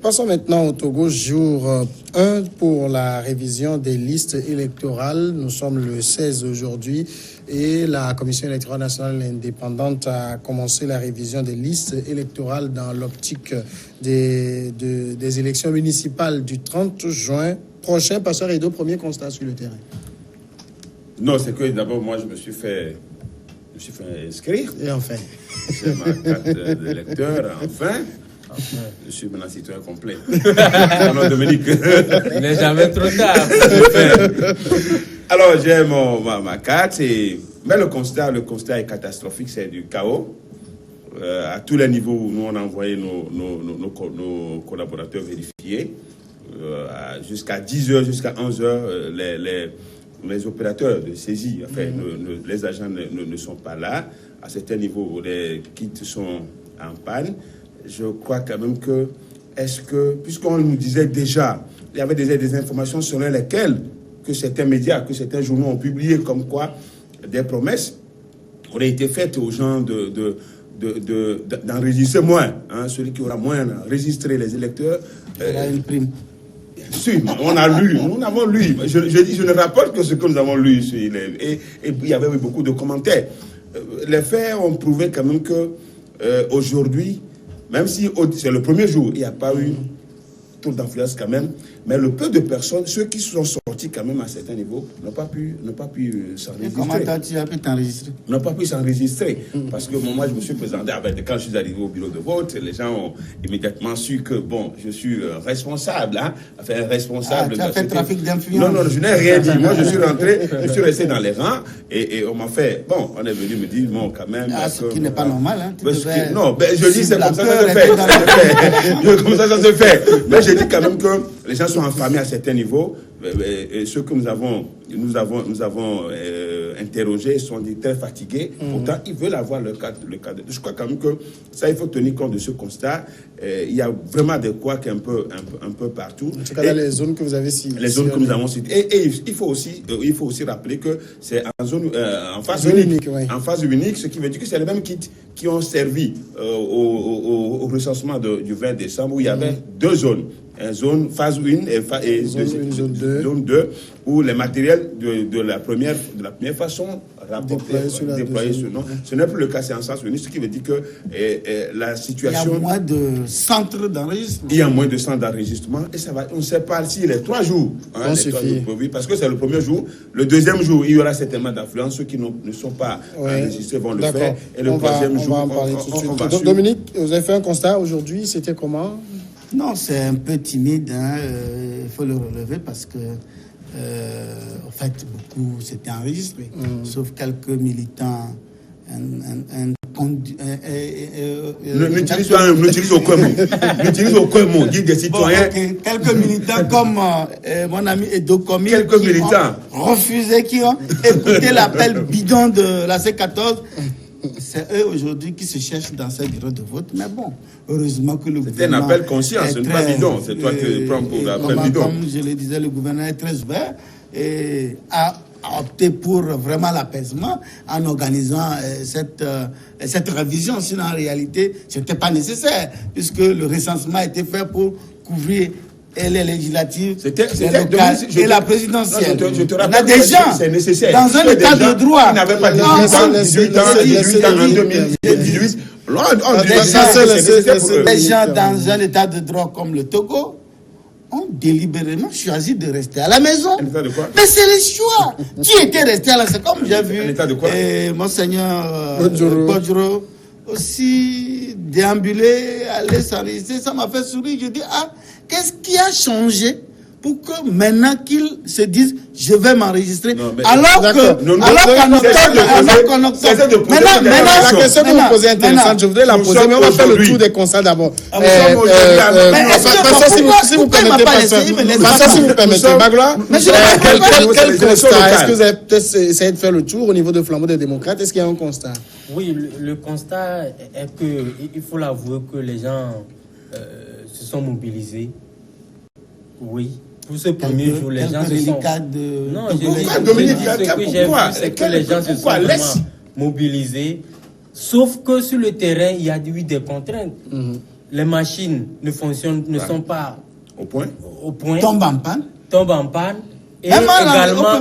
Passons maintenant au Togo, jour 1 pour la révision des listes électorales. Nous sommes le 16 aujourd'hui et la Commission électorale nationale indépendante a commencé la révision des listes électorales dans l'optique des élections municipales du 30 juin prochain. Pasteur Edo, premier constat sur le terrain. Non, c'est que d'abord, moi, je me suis fait inscrire. Et enfin. J'ai ma carte d'électeur, enfin. Je suis maintenant citoyen complet. Non, Dominique. Il n'est jamais trop tard. Alors, j'ai ma carte. Mais le constat est catastrophique, c'est du chaos. À tous les niveaux, nous, on a envoyé nos collaborateurs vérifier. Jusqu'à 10h, jusqu'à 11h, les opérateurs de saisie, enfin, les agents ne sont pas là. À certains niveaux, les kits sont en panne. Je crois quand même que, puisqu'on nous disait déjà, il y avait déjà des informations selon lesquelles que certains médias, que certains journaux ont publié comme quoi des promesses auraient été faites aux gens d'enregistrer moins. Hein, celui qui aura moins enregistré les électeurs. Il a une prime. Si, on a lu, nous avons lu. Je ne rapporte que ce que nous avons lu. Et il y avait eu beaucoup de commentaires. Les faits ont prouvé quand même que aujourd'hui, même si c'est le premier jour, il n'y a pas eu taux d'influence quand même, mais le peu de personnes, ceux qui sont sortis quand même à certains niveaux, n'ont pas pu s'enregistrer. Comment tu as pu t'enregistrer? N'ont pas pu s'enregistrer. Parce que moi, je me suis présenté, quand je suis arrivé au bureau de vote, les gens ont immédiatement su que, bon, je suis responsable, hein, enfin, responsable. Tu as fait trafic d'influence? Non, je n'ai rien dit. Moi, je suis rentré, je suis resté dans les rangs, et on m'a fait, bon, on est venu me dire, bon, quand même. Ce qui n'est pas normal, hein. Non, je dis, c'est comme ça que ça se fait. Comme ça se fait. Mais je dis quand même que les gens sont affamés à certains niveaux. Et ceux que nous avons interrogés sont très fatigués. Pourtant, ils veulent avoir le cadre. Je crois quand même que ça, il faut tenir compte de ce constat. Il y a vraiment des couacs un peu partout. En tout cas, dans les zones que vous avez citées. Les zones que nous avons citées. Et il faut aussi rappeler que c'est en phase unique. Oui. En phase unique, ce qui veut dire que c'est les mêmes kits qui ont servi au recensement du 20 décembre où il y avait deux zones. Zone phase 1 et zone 2, où les matériels de la première façon déployés sur nom. Ce n'est plus le cas, c'est en sens unique, ce qui veut dire que la situation... Il y a moins de centres d'enregistrement. Il y a moins de centres d'enregistrement et ça va, on ne sait pas si les 3 jours, parce que c'est le premier jour. Le deuxième jour, il y aura certainement d'influence. Ceux qui ne sont pas enregistrés vont le faire. Et le troisième jour, on va en parler tout de suite. Dominique, vous avez fait un constat aujourd'hui, c'était comment? Non, c'est un peu timide, il faut le relever parce que, en fait, beaucoup s'étaient enregistrés, sauf quelques militants. N'utilise aucun mot. Dit des citoyens. Quelques militants comme mon ami Edo Komi. Quelques militants. Refusé, qui ont écouté l'appel bidon de la C14. C'est eux aujourd'hui qui se cherchent dans ces bureaux de vote. Mais bon, heureusement que le gouvernement... C'est un appel conscient, ce n'est pas bidon. C'est toi qui prends pour l'appel bidon. Comme je le disais, le gouvernement est très ouvert et a opté pour vraiment l'apaisement en organisant cette révision. Sinon, en réalité, ce n'était pas nécessaire puisque le recensement a été fait pour couvrir et les législatives, les locales et la présidentielle. On a des gens dans un état de droit. Ils n'avaient pas 18 ans en 2018. Les gens dans un état de droit comme le Togo ont délibérément choisi de rester à la maison. Mais c'est le choix. Qui était resté à la maison? Comme j'ai vu Monseigneur Bodjoro aussi déambuler, aller s'enregistrer. Ça m'a fait sourire. Je dis, qu'est-ce qui a changé pour que maintenant qu'ils se disent je vais m'enregistrer alors qu'en octobre la question que vous posez est intéressante, je voudrais la poser, mais on va faire le tour des constats d'abord. Si vous permettez, Bagloire, quel constat? Est-ce que vous avez peut-être essayé de faire le tour au niveau de Flambeau des démocrates? Est-ce qu'il y a un constat? Oui, le constat est qu'il faut l'avouer que les gens se sont mobilisés. Oui. Pour ce premier jour, les gens se sont... Non, ce que j'ai vu, c'est que les gens se sont vraiment mobilisés. Sauf que sur le terrain, il y a eu des contraintes. les machines ne fonctionnent, ne sont pas au point. Tombent en panne. Et également,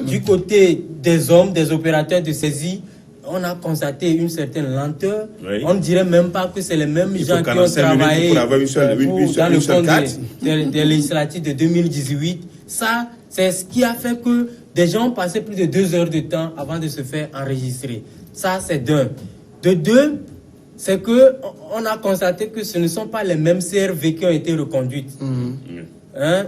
du côté des hommes, des opérateurs de saisie, on a constaté une certaine lenteur. Oui. On ne dirait même pas que c'est les mêmes gens qui ont travaillé dans le compte des législatives de 2018. Ça, c'est ce qui a fait que des gens ont passé plus de 2 heures de temps avant de se faire enregistrer. Ça, c'est d'un. De deux, c'est qu'on a constaté que ce ne sont pas les mêmes CRV qui ont été reconduites.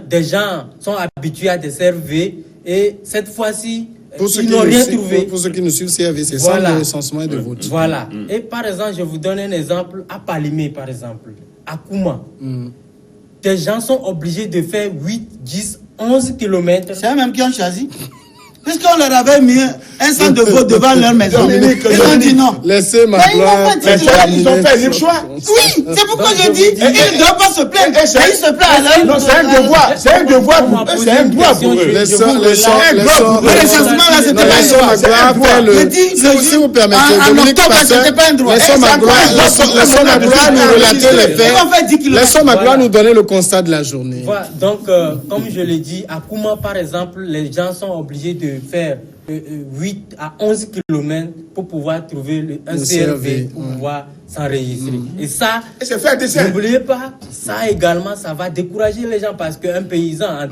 Des gens sont habitués à des CRV et cette fois-ci, ils n'ont rien trouvé. Pour ceux qui nous suivent, CRV, c'est ça le recensement de vote. Voilà. Et par exemple, je vous donne un exemple à Palimé, par exemple, à Kouma. Des gens sont obligés de faire 8, 10, 11 kilomètres. C'est eux-mêmes qui ont choisi. Puisqu'on leur avait mis un centre de vote devant leur maison. Ils ont dit non. Laissez ma gloire. Ils ont fait le choix. Oui, c'est pourquoi je dis, ils ne doivent pas se plaindre. Ils se plaignent. Non, c'est un devoir. C'est un devoir pour eux. C'est un droit pour eux. Le recensement là, c'était pas un droit. Si vous permettez, c'était pas un droit. Laissons ma gloire nous relater les faits. Laissons ma gloire nous donner le constat de la journée. Donc, comme je l'ai dit, à Kouma, par exemple, les gens sont obligés de faire 8 à 11 km pour pouvoir trouver un CRV pour pouvoir s'enregistrer. Et ça, n'oubliez pas, ça également, ça va décourager les gens parce qu'un paysan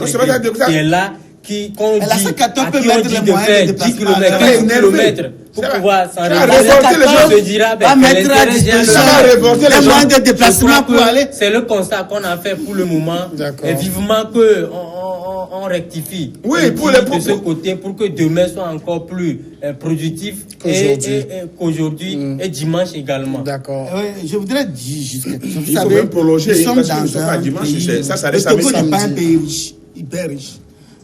qui est là, qui on dit de faire 10 km, 15 km pour pouvoir s'enregistrer, se dira de déplacement pour aller. C'est le constat qu'on a fait pour le moment. Et vivement que on rectifie de ce côté pour que demain soit encore plus productif qu'aujourd'hui et dimanche également. D'accord. Je voudrais dire juste quelque chose. Il faut même prolonger parce que nous sommes pas dimanche. Ça reste le Togo n'est pas un pays riche, hyper riche.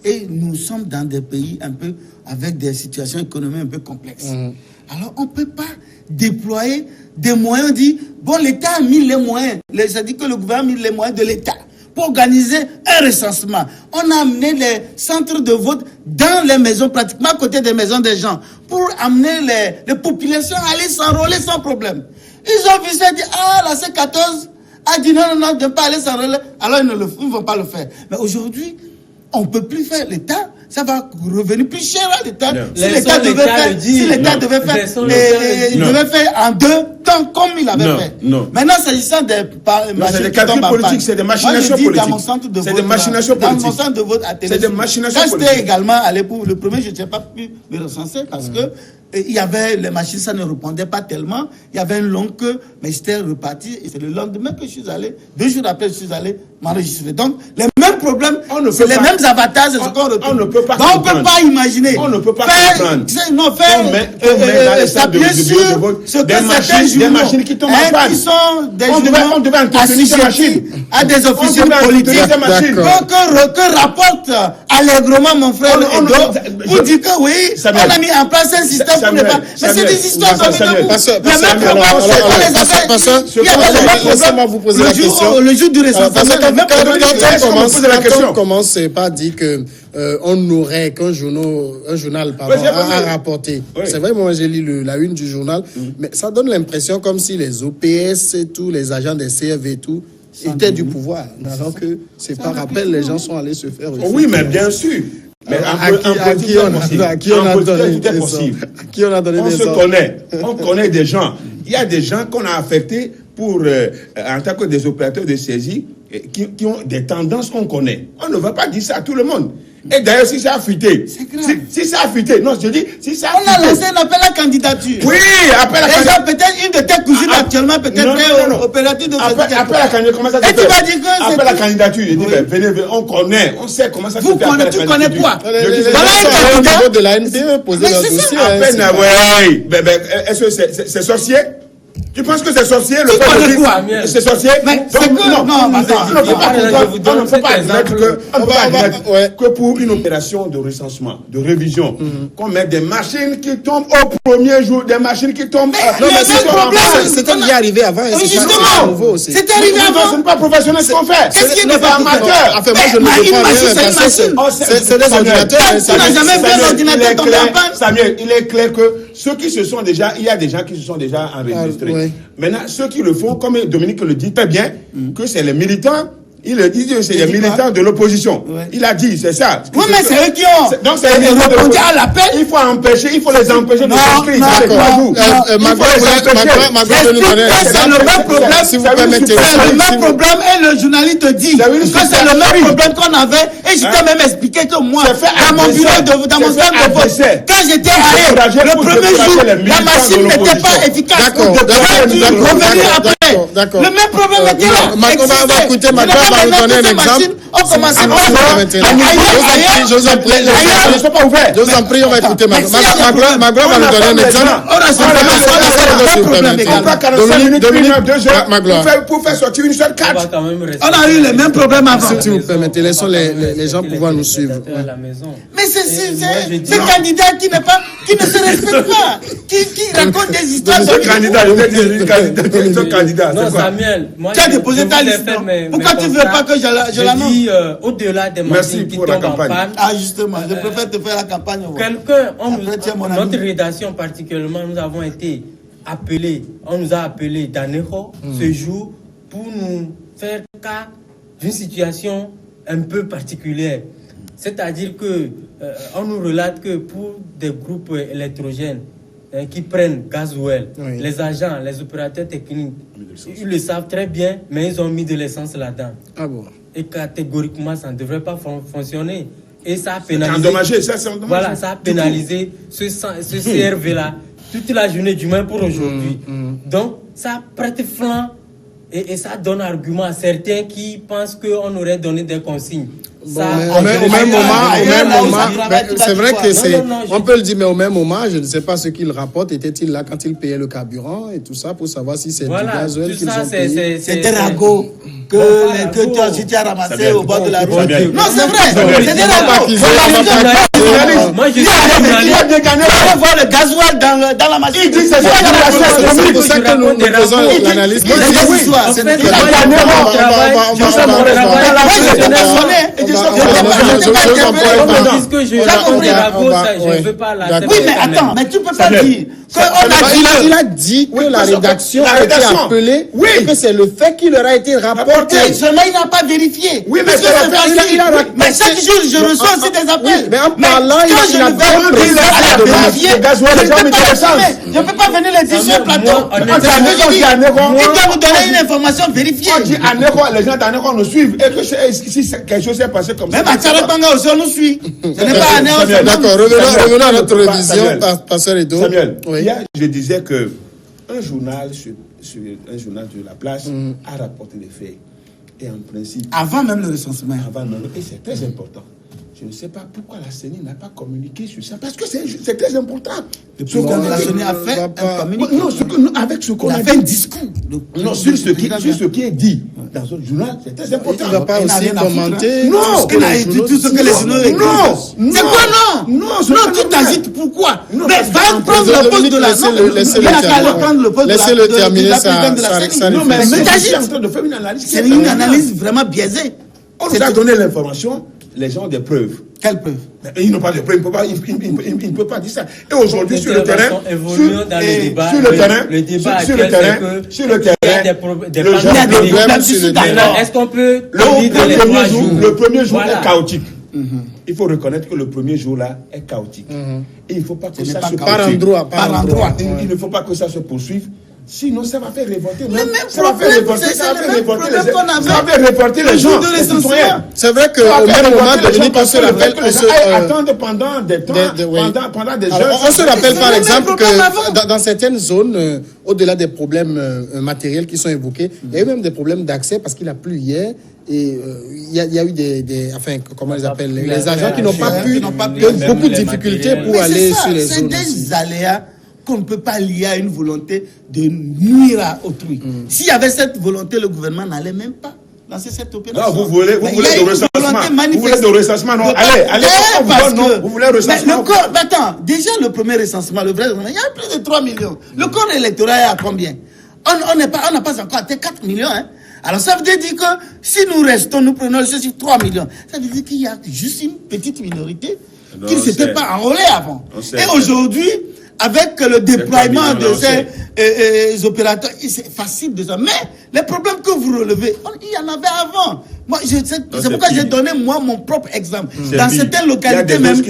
Et nous sommes dans des pays un peu avec des situations économiques un peu complexes. Alors on ne peut pas déployer des moyens. On dit, bon, l'État a mis les moyens. Ça dit que le gouvernement a mis les moyens de l'État pour organiser un recensement. On a amené les centres de vote dans les maisons, pratiquement à côté des maisons des gens, pour amener les populations à aller s'enrôler sans problème. Ils ont vu ça et dit, la C14 a dit non, ne peut pas aller s'enrôler. Alors ils ne vont pas le faire. Mais aujourd'hui, on ne peut plus faire l'État. Ça va revenir plus cher à l'État. Si l'État devait faire en 2 temps comme il avait fait. Maintenant, s'agissant des machines politiques, c'est des machinations politiques. Dans mon centre de vote, c'est des machinations politiques. Dans mon centre de vote à télé. C'est des machinations politiques. Quand j'étais également allé pour le premier, je n'ai pas pu me recenser parce que il y avait les machines, ça ne répondait pas tellement. Il y avait une longue queue, mais j'étais reparti. Et c'est le lendemain que je suis allé. 2 jours après, je suis allé m'enregistrer. Donc, les mêmes problèmes, c'est les mêmes avatars, c'est ce qu'on retrouve. On ne peut pas comprendre. On ne peut pas imaginer. On ne peut pas comprendre. Non, s'appuyer sur ce que des machines qui tombent en panne. Qui sont des jugements assujettis à des officiers politiques. Que rapporte allègrement mon frère Edo pour dire que oui, on a mis en place un système pour ne pas. Mais c'est des histoires comme ça. Laissez-moi vous poser la question. Le jour du recensement, quand on commence, c'est pas dit que on aurait qu'un journal à rapporter. C'est vrai, moi j'ai lu la une du journal, mais ça donne l'impression comme si les OPS et tous les agents des CRV et tout étaient du pouvoir. Alors que c'est par rappel, les gens sont allés se faire. Oui, mais bien sûr. Mais à qui on a donné on se connaît. On connaît des gens. Il y a des gens qu'on a affectés pour, en tant que des opérateurs de saisie qui ont des tendances qu'on connaît. On ne va pas dire ça à tout le monde. Et d'ailleurs, si ça a fuité, si ça a fuité, non, je dis, si ça a fuité. On a lancé un appel à candidature. Oui, appel à candidature. Peut-être une de tes cousines actuellement, peut-être opérative de appel à candidature, comment ça se fait? Et tu vas dire que c'est. Appel à candidature, il dit, venez, on connaît, on sait comment ça se fait. Tu connais quoi? Voilà un candidat de la NPE, poser leur dossier. Est-ce que c'est sorcier? Tu penses que c'est sorcier le fait quoi? C'est sorcier? Mais c'est que non, on ne peut pas admettre que pour une opération de recensement, de révision, qu'on met des machines qui tombent au premier jour, des machines qui tombent. Non, mais c'est problème. C'était déjà arrivé avant. Justement, c'était arrivé avant. Ce n'est pas professionnel ce qu'on fait. Qu'est-ce qui n'est pas amateur? Enfin, moi je ne veux pas. C'est des ordinateurs. Tu n'as jamais vu un ordinateur tomber en panne. Samuel, il est clair que ceux qui se sont déjà, il y a des gens qui se sont déjà enregistrés. Oui. Maintenant, ceux qui le font, comme Dominique le dit très bien, que c'est les militants. Il le dit, c'est les militants de l'opposition. Ouais. Il a dit, c'est ça. Oui, mais c'est eux qui ont répondu à l'appel. Il faut empêcher, il faut les empêcher de s'inscrire. C'est le même problème. Si vous permettez. C'est le même problème et le journaliste dit que c'est le même problème qu'on avait. Et je t'ai même expliqué que moi, dans mon bureau, dans mon centre de vote, quand j'étais à le premier jour, la machine n'était pas efficace. D'accord. Le même problème était là. On va écouter Macron, on va vous donner un exemple. Je vous en prie, on va écouter Macron. Macron va nous donner un exemple. Pour faire sortir une seule carte. On a eu les mêmes problèmes avant. Si vous permettez, laissons les gens pouvoir nous suivre. Mais c'est un candidat qui ne se respecte pas, qui raconte des histoires. Ce candidat, non, Samuel, moi, tu as déposé ta liste. Pourquoi tu ne veux pas que je l'annonce? Au-delà des machines qui tombent en panne. Ah, justement, je préfère te faire la campagne. Notre rédaction particulièrement, nous avons été appelés, on nous a appelés d'Anejo ce jour pour nous faire cas d'une situation un peu particulière. C'est-à-dire que on nous relate que pour des groupes électrogènes qui prennent gasoil, les agents, les opérateurs techniques, ils le savent très bien, mais ils ont mis de l'essence là-dedans. Ah bon? Et catégoriquement, ça ne devrait pas fonctionner. Et ça a pénalisé. C'est endommagé. Voilà, ça a pénalisé ce CRV-là toute la journée, du moins pour aujourd'hui. Donc, ça prête flanc et ça donne argument à certains qui pensent qu'on aurait donné des consignes. Bon, au même moment, c'est vrai que c'est, on peut le dire, mais au même moment, je ne sais pas ce qu'il rapporte. Était-il là quand il payait le carburant et tout ça pour savoir si c'est du gasoil qu'ils ont payé? C'est des ragots que tu as ramassé au bord de la route. Non, c'est vrai, c'est des ragots. Moi, je suis voir le gasoil dans la machine. C'est pour ça que nous faisons l'analyse. Puisque je raconte des ragots, je ne veux pas la. Oui, mais attends, mais tu peux pas dire. Il a dit que la rédaction a été appelée et que c'est le fait qui leur a été rapporté. Seulement, il n'a pas vérifié. Oui, mais mais chaque jour, je reçois aussi des appels. Mais en parlant, il a bien précisé je ne peux pas venir les dire sur le plateau. Il doit vous donner une information vérifiée. On dit à Neko, les gens d'Anéko nous suivent et que si quelque chose s'est passé comme ça. Même à Tcharapanga aussi, on nous suit. Ce n'est pas à Néo. D'accord, revenons à notre révision, Pasteur Edo. Samuel, hier, je disais que un journal de la place a rapporté les faits. Et en principe... Avant même le recensement. Et c'est très important. Je ne sais pas pourquoi la CENI n'a pas communiqué sur ça. Parce que c'est très important. La CENI a fait un communiqué. Non, avec ce qu'on a fait un discours. Non, sur ce qui est dit dans un journal, c'est très important. Il ne va pas aussi commenter tout ce que les journaux écrivent. C'est quoi non, tu t'agites pourquoi? Mais va prendre le poste de la laissez-le terminer ça. Non, mais c'est une analyse vraiment biaisée. On nous a donné l'information. Les gens ont des preuves. Quelles preuves? Ils n'ont pas de preuves. Ils ne peuvent pas dire ça. Et aujourd'hui, sur le terrain, est-ce qu'on peut le premier jour est chaotique. Il faut reconnaître que le premier jour là est chaotique. Et il ne faut pas que ça se poursuive. Par endroit. Il ne faut pas que ça se poursuive. Sinon, ça va faire révolter. Ça va faire révolter les gens. C'est vrai qu'au même moment, Dominique, on se rappelle. Attendre pendant des temps, pendant des heures. On se rappelle par exemple que dans certaines zones, au-delà des problèmes matériels qui sont évoqués, il y a eu même des problèmes d'accès parce qu'il a plu hier. Et il y a eu enfin, comment ils appellent, les agents qui n'ont pas pu, beaucoup de difficultés pour aller sur les zones. C'est des aléas qu'on ne peut pas lier à une volonté de nuire à autrui. S'il y avait cette volonté, le gouvernement n'allait même pas lancer cette opération. Non, vous voulez de recensement. Vous voulez de recensement, non? Allez, vous voulez recensement. Mais attends, déjà le premier recensement, le vrai recensement, il y a plus de 3 millions. Le corps électoral est à combien? On n'a pas encore atteint 4 millions, hein. Alors ça veut dire que si nous restons, nous prenons le chiffre 3 millions, ça veut dire qu'il y a juste une petite minorité qui ne s'était pas enrôlée avant. Et aujourd'hui, avec le déploiement de ces opérateurs, c'est facile de ça. Mais les problèmes que vous relevez, il y en avait avant. Moi, c'est pourquoi j'ai donné mon propre exemple. Dans certaines localités même,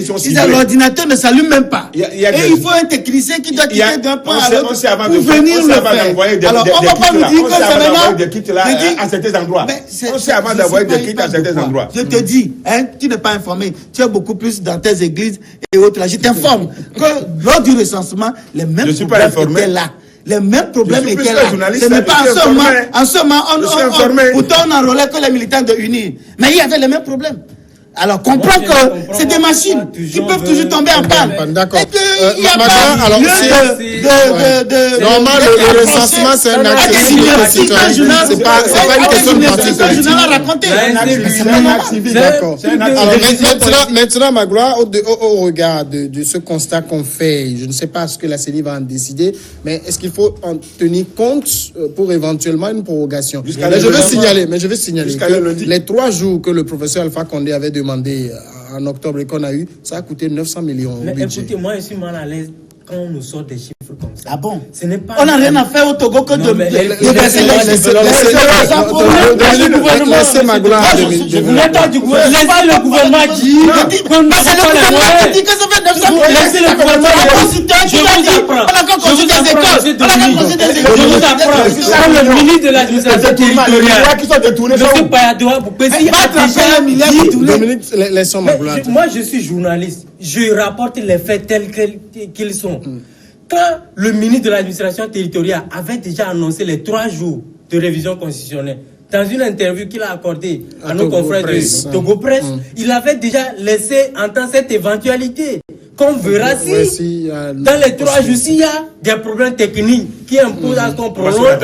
l'ordinateur ne s'allume même pas. Et il faut un technicien qui doit quitter d'un point à l'autre pour venir le faire. Alors, on ne va pas nous dire que c'est maintenant des kits là à certains endroits. On sait avant d'envoyer des kits à certains endroits. Je te dis, tu n'es pas informé. Tu es beaucoup plus dans tes églises et autres là. Je t'informe que lors du recensement, les mêmes problèmes étaient là. Les mêmes problèmes étaient là. Ce n'est pas en ce moment, pourtant on enrôlait que les militants de UNIR. Mais il y avait les mêmes problèmes. Alors, comprends que c'est des machines qui peuvent toujours tomber en panne. D'accord. Il n'y a pas normalement, le recensement, c'est un acte citoyen. C'est pas une question de parti politique. D'accord. Alors, maintenant, Magloire, au regard de ce constat qu'on fait, je ne sais pas ce que la CENI va en décider, mais est-ce qu'il faut en tenir compte pour éventuellement une prorogation? Mais je veux signaler que les 3 jours que le professeur Alpha Condé avait demandé en octobre et qu'on a eu, ça a coûté 900 millions au budget. Écoutez, moi je suis mal à l'aise quand on nous sort des chiffres comme ça. Ah bon? Ce n'est pas on n'a rien à faire au Togo que de laissez Magloire. Laissez le gouvernement dire qu'on n'a pas les moyens. Dit que ça fait 900 millions. Laissez le gouvernement on a encore construit des écoles. Je vous apprends. Quand le ministre de l'administration territoriale, M. Payadoua Boupessi a déjà dit. Dominique, laissons Magloire. Moi, je suis journaliste. Je rapporte les faits tels qu'ils sont. Quand le ministre de l'administration territoriale avait déjà annoncé les 3 jours de révision constitutionnelle, dans une interview qu'il a accordée à nos confrères de Togo Presse, il avait déjà laissé entendre cette éventualité. Qu'on verra si dans les 3 jours, s'il y a des problèmes techniques qui imposent à ce qu'on prolonge.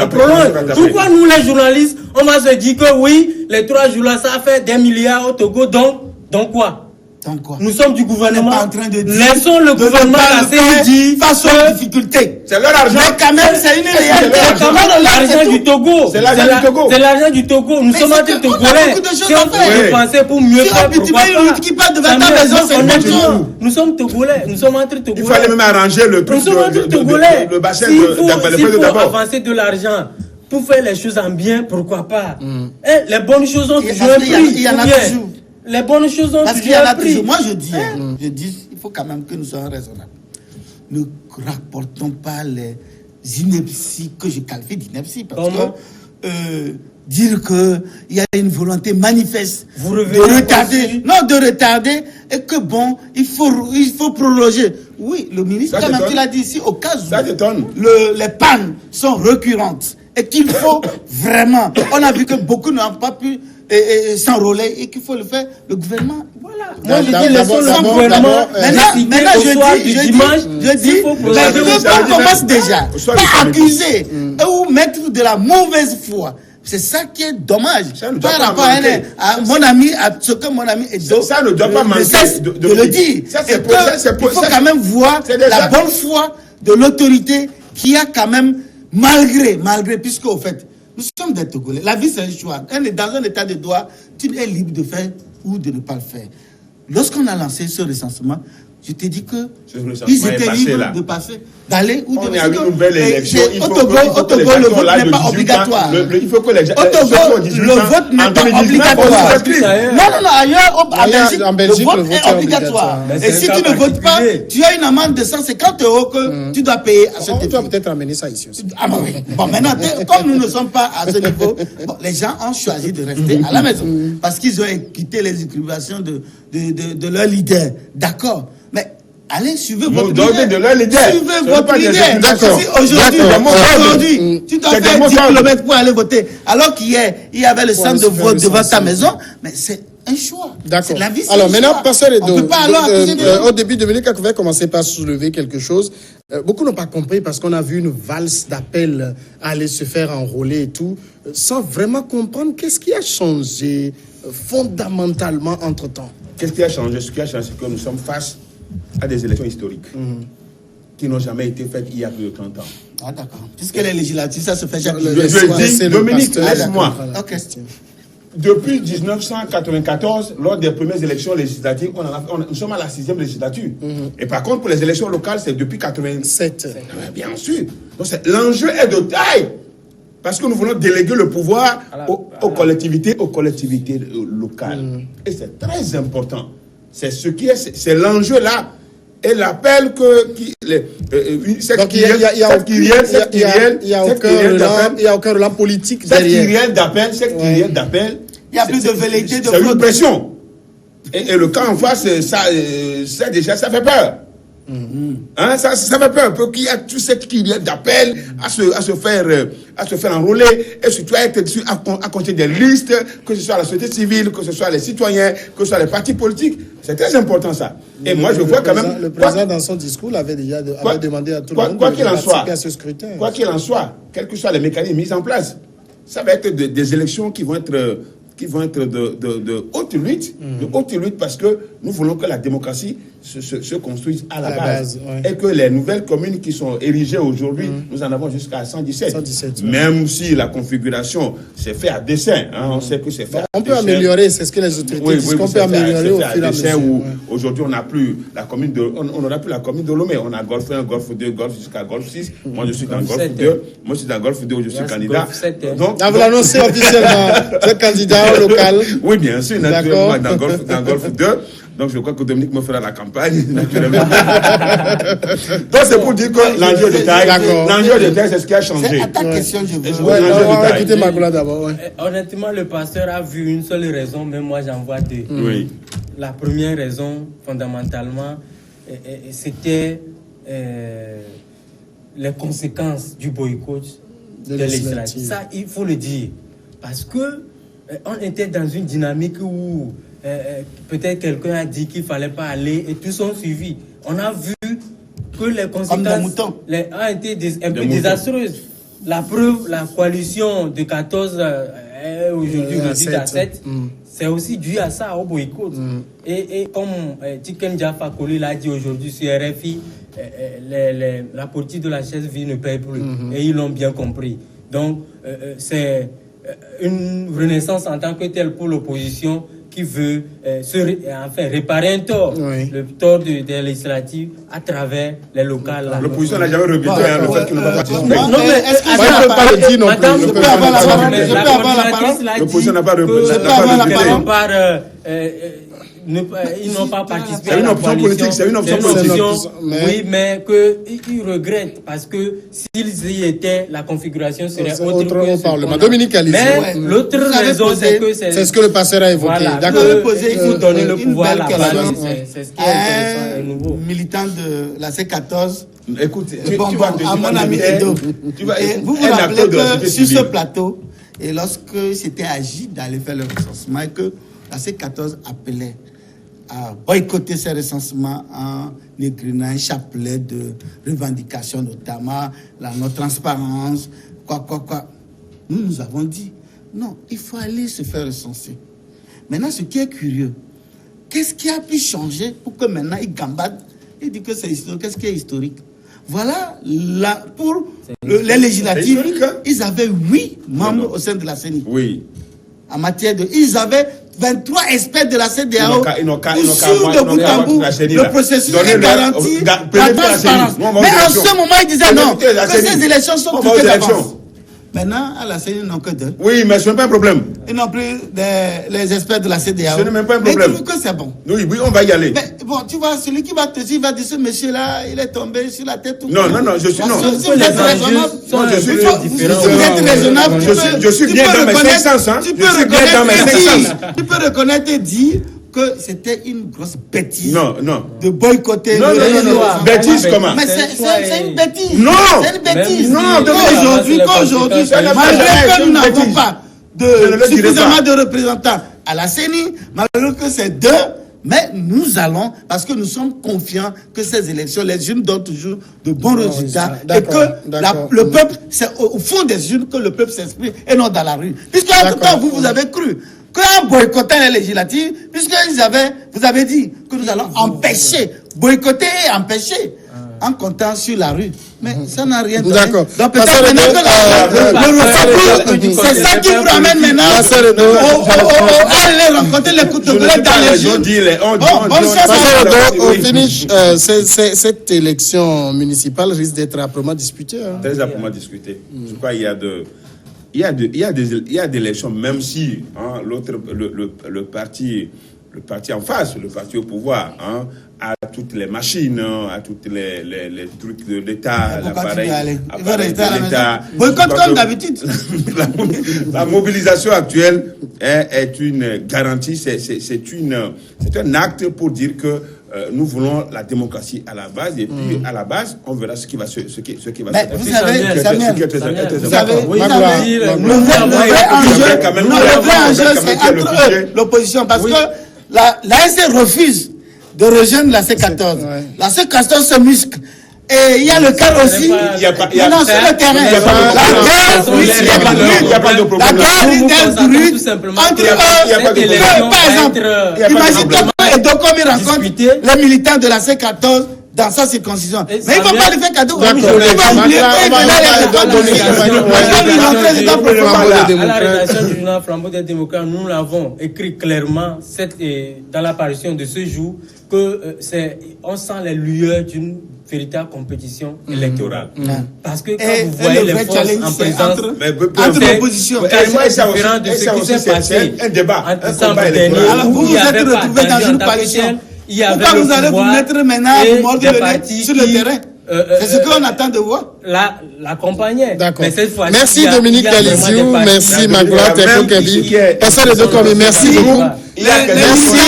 Pourquoi nous, les journalistes, on va se dire que oui, les 3 jours-là, ça a fait des milliards au Togo, donc quoi? Nous sommes du gouvernement. En train de dire, laissons le gouvernement dire face aux difficultés. C'est leur argent. Mais quand même, c'est une réalité. C'est quand même l'argent du Togo. C'est l'argent du Togo. C'est l'argent du Togo. Nous sommes en train de Togolais. Si on peut penser pour mieux faire, pourquoi pas? Qui parle de 20 ans maison, c'est nous sommes Togolais. Nous sommes en train de Togolais. Il fallait même arranger le truc le bassin de d'abord. Avancer de l'argent pour faire les choses en bien, pourquoi pas? Les bonnes choses ont toujours un prix. Il y en a toujours. Les bonnes choses ont parce qu'il y en a toujours. Moi, je dis, il faut quand même que nous soyons raisonnables. Ne rapportons pas les inepties que je qualifie d'inepties. Parce que dire qu'il y a une volonté manifeste de retarder et que bon, il faut prolonger. Oui, le ministre, quand même, il a dit ici, au cas où les pannes sont récurrentes et qu'il faut vraiment, on a vu que beaucoup n'ont pas pu s'enrôler et qu'il faut le faire, le gouvernement, voilà. Moi, je dis, laissons le gouvernement. Maintenant, je dis, le peuple commence déjà, pas accuser ou mettre de la mauvaise foi. C'est ça qui est dommage. Par rapport à mon ami, à ce que mon ami est ça ne doit pas manquer de le dire. Il faut quand même voir la bonne foi de l'autorité qui a quand même, malgré, puisque au fait, nous sommes des Togolais. La vie, c'est un choix. Dans un état de droit, tu es libre de faire ou de ne pas le faire. Lorsqu'on a lancé ce recensement, je t'ai dit que ils étaient libres de passer, d'aller ou de venir. On a une nouvelle élection. Au Togo, le vote n'est pas obligatoire. Il faut que les gens. Au Togo, le vote n'est pas obligatoire. Non, ailleurs, en Belgique, le vote est obligatoire. Et si tu ne votes pas, tu as une amende de 150 € que tu dois payer à ce niveau. Tu dois peut-être amener ça ici aussi. Ah bah oui. Bon, maintenant, comme nous ne sommes pas à ce niveau, les gens ont choisi de rester à la maison parce qu'ils ont quitté les incubations de leur leader. D'accord. Mais allez, suivez votre leader. Suivez votre leader. D'accord. Aujourd'hui, tu dois faire 10 km pour aller voter. Alors qu'hier, il y avait le centre de vote devant ta maison. Mais c'est un choix. D'accord. La vie, alors maintenant, passer les deux. Au début, Dominique avait commencé par soulever quelque chose. Beaucoup n'ont pas compris parce qu'on a vu une valse d'appels à aller se faire enrôler et tout, sans vraiment comprendre qu'est-ce qui a changé fondamentalement entre-temps. Qu'est-ce qui a changé? Ce qui a changé, c'est que nous sommes face à des élections historiques qui n'ont jamais été faites il y a plus de 30 ans. Ah d'accord. Puisque les législatives, ça se fait jamais. Dominique, laisse-moi. depuis 1994, lors des premières élections législatives, nous sommes à la 6e législature. Et par contre, pour les élections locales, c'est depuis 87. Bien sûr. Donc l'enjeu est de taille. Parce que nous voulons déléguer le pouvoir aux collectivités locales. Et c'est très important. C'est l'enjeu là. Et l'appel cette kyrielle politique d'appel, il y a plus de velléité de c'est une pression. Et le camp en face, ça fait peur. Ça fait peur un peu qu'il y a tout cette kyrielle d'appel à se faire enrôler et surtout à compter des listes, que ce soit la société civile, que ce soit les citoyens, que ce soit les partis politiques. C'est très important ça. Et moi je vois quand même... Le président dans son discours avait déjà demandé à tout le monde de participer à ce scrutin. Quoi qu'il en soit, quels que soient les mécanismes mis en place, ça va être des élections qui vont être de haute lutte, parce que nous voulons que la démocratie se construise à la base. Et que les nouvelles communes qui sont érigées aujourd'hui, nous en avons jusqu'à 117. Même si la configuration s'est faite à dessein, on sait que c'est fait. On peut améliorer, c'est ce que les autorités disent, qu'on peut améliorer au fur et à mesure. Aujourd'hui, on n'a plus la commune de, on n'aura plus la commune de Lomé. On a Golfe 1, Golfe 2, Golfe jusqu'à Golfe 6. Moi, je suis dans Golfe 2. Moi, je suis dans Golfe 2 où je suis candidat. Donc, vous l'annoncez officiellement, vous êtes candidat au local. Oui, bien sûr, naturellement, dans Golfe 2. Donc, je crois que Dominique me fera la campagne, naturellement. Donc, c'est pour dire que l'enjeu de taille, c'est ce qui a changé. À ta question, je veux... On va écouter Magoula d'abord. Honnêtement, le pasteur a vu une seule raison, mais moi, j'en vois deux. Oui. La première raison, fondamentalement, c'était les conséquences du boycott de législative. Ça, il faut le dire. Parce que on était dans une dynamique où peut-être quelqu'un a dit qu'il ne fallait pas aller et tous ont suivi. On a vu que les conséquences ont été un peu désastreuses. La preuve, la coalition de 14 aujourd'hui réduite à 7, c'est aussi dû à ça, au boycott. Et comme Tiken Jaffa Koli l'a dit aujourd'hui sur RFI, la politique de la chaise vide ne paye plus. Et ils l'ont bien compris. Donc, c'est une renaissance en tant que telle pour l'opposition qui veut réparer un tort, le tort des législatives à travers les locales. L'opposition n'a jamais rebuté le fait qu'il ne va pas participer. Non, mais est-ce que je ne peux pas le dire non plus? Je peux avoir la parole. L'opposition n'a pas rebuté. Ils n'ont pas participé à la coalition. C'est une option politique. Oui, mais qu'ils regrettent parce que s'ils y étaient, la configuration serait autre au Parlement. Dominique Alizé. Mais l'autre raison, c'est que c'est ce que le pasteur a évoqué. Voilà, d'accord. Il faut donner le pouvoir à la base. C'est ce qui est intéressant et nouveau. Militant de la C14. Écoute, à mon ami Edo. Vous vous rappelez que sur ce plateau, et lorsque c'était agi d'aller faire le recensement, et que la C14 appelait à boycotter ces recensements en égrenant un chapelet de revendications, notamment la non-transparence, quoi. Nous avons dit, non, il faut aller se faire recenser. Maintenant, ce qui est curieux, qu'est-ce qui a pu changer pour que maintenant il gambade, il dit que c'est historique. Qu'est-ce qui est historique? Voilà, pour les législatives, ils avaient 8 membres au sein de la CENI. Oui. En matière de... Ils avaient 23 experts de la CEDEAO sur de bout en bout. Le processus est garanti, la transparence. Mais en ce moment, ils disaient non, que ces élections sont toutes d'avance. Maintenant, à la CENI, ils n'ont que 2. Oui, mais ce n'est pas un problème. Ils n'ont plus les experts de la CEDEAO. Ce n'est même pas un problème. Mais tu trouves que c'est bon? Oui, on va y aller. Mais bon, tu vois, celui qui va te dire, va dire, ce monsieur-là, il est tombé sur la tête. Non, je suis... Non, si vous êtes raisonnable, je suis bien dans mes 5 sens. Tu peux reconnaître et dire que c'était une grosse bêtise. Non. De boycotter. Non. Bêtise comment? Mais c'est une bêtise. Non. C'est une bêtise. Non. Qu'aujourd'hui, malgré que nous n'avons pas suffisamment de représentants à la CENI, malgré que c'est 2, mais nous allons, parce que nous sommes confiants que ces élections, les urnes donnent toujours de bons résultats. Et que le peuple, c'est au fond des urnes que le peuple s'exprime et non dans la rue. Puisque en tout cas, vous avez cru qu'en boycottant les législatives, puisque vous avez dit que nous allons boycotter et empêcher. en comptant sur la rue. Mais ça n'a rien donné. D'accord. Donc peut-être maintenant que c'est ça qui vous ramène maintenant à aller rencontrer les coups de blé dans les jours. On finit. Cette élection municipale risque d'être âprement disputée. Très âprement discutée. Je crois qu'il y a des élections, même si le parti en face, le parti au pouvoir, a toutes les machines, a toutes les trucs de l'État, l'appareil de l'État. Boycott comme d'habitude. La mobilisation actuelle est une garantie, c'est un acte pour dire que nous voulons la démocratie à la base, et puis à la base, on verra ce qui va se passer. Vous savez, le vrai enjeu, c'est entre eux, l'opposition, parce que la SC refuse de rejoindre la C14. La C14 se muscle. Et il y a le cas aussi. Sur le terrain. Il n'y a pas de problème. La guerre d'être rude entre eux. Par exemple, imagine-toi Edoko rencontre les militants de la C14 dans sa circoncision. Mais il ne faut pas lui faire cadeau. À la rédaction du journal Flambeau des démocrates, nous l'avons écrit clairement dans l'apparition de ce jour que on sent les lueurs d'une véritable compétition électorale. Parce que quand vous voyez les forces en présence entre l'opposition, c'est différent de ce qui s'est passé en décembre dernier. Alors vous vous êtes retrouvés dans une coalition. Pourquoi vous allez vous mettre maintenant à vous mordre le nez sur le terrain? C'est ce qu'on attend de voir. L'accompagner. D'accord. Merci Dominique Galiziou, merci Magloire Tefokebi. Passez les deux commis, merci beaucoup. Merci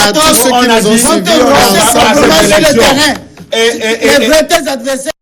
à tous ceux qui nous ont suivis. Les vrais adversaires.